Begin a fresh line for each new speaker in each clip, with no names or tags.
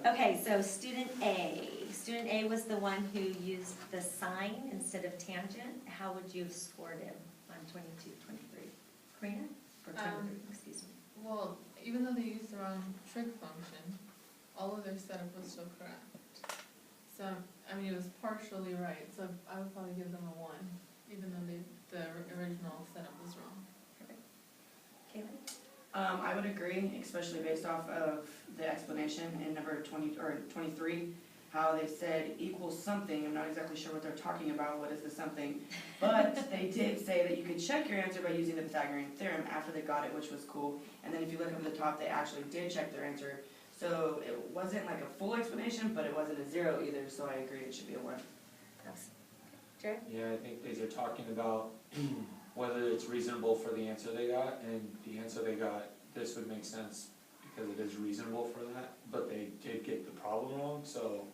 Okay, so student A. Student A was the one who used the sign instead of tangent. How would you have scored him on 22, 23? Karina? Or 23, excuse me.
Well, even though they used the wrong trig function, all of their setup was still correct. So, I mean, it was partially right, so I would probably give them a 1, even though the original setup was wrong.
Perfect. Caitlin?
I would agree, especially based off of the explanation in number 20, or 23, how they said equals something. I'm not exactly sure what they're talking about, what is the something, but they did say that you could check your answer by using the Pythagorean theorem after they got it, which was cool. And then if you look up at the top, they actually did check their answer. So it wasn't like a full explanation, but it wasn't a 0 either, so I agree it should be a 1.
Jared?
Yeah, I think these are talking about whether it's reasonable for the answer they got, and the answer they got, this would make sense because it is reasonable for that, but they did get the problem wrong, so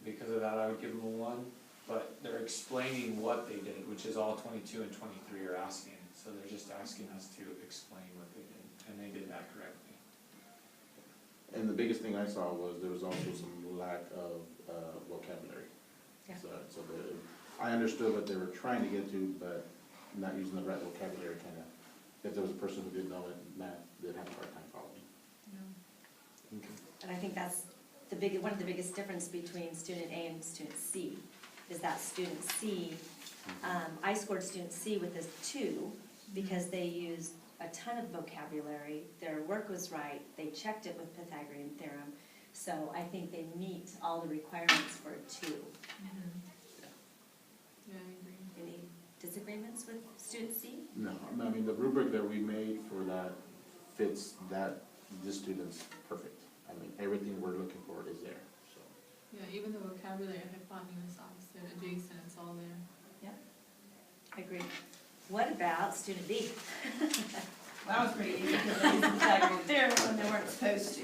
because of that, I would give them a 1, but they're explaining what they did, which is all 22 and 23 are asking, so they're just asking us to explain what they did, and they did that correctly.
And the biggest thing I saw was there was also some lack of vocabulary.
Yeah.
So I understood what they were trying to get to, but not using the right vocabulary kind of, if there was a person who didn't know it, math, they'd have a hard time following. Okay.
And I think that's one of the biggest difference between student A and student C, is that student C, I scored student C with a 2 because they used a ton of vocabulary, their work was right, they checked it with Pythagorean theorem, so I think they meet all the requirements for a 2.
Yeah, I agree.
Any disagreements with student C?
No, I mean, the rubric that we made for that fits this student's perfect. I mean, everything we're looking for is there, so.
Yeah, even the vocabulary, hypotenuse, opposite, adjacent, it's all there.
I agree. What about student B?
That was pretty easy because they used the Pythagorean theorem when they weren't supposed to.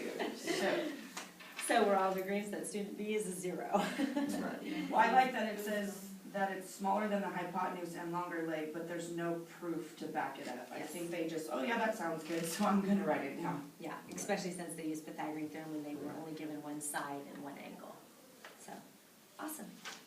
So we're all in agreement that student B is a 0.
Right.
Well, I like that it says that it's smaller than the hypotenuse and longer leg, but there's no proof to back it up. I
Yes.
think they just, oh yeah, that sounds good, so I'm gonna write it down.
Yeah, especially since they used Pythagorean theorem when they were only given one side and one angle. So, awesome.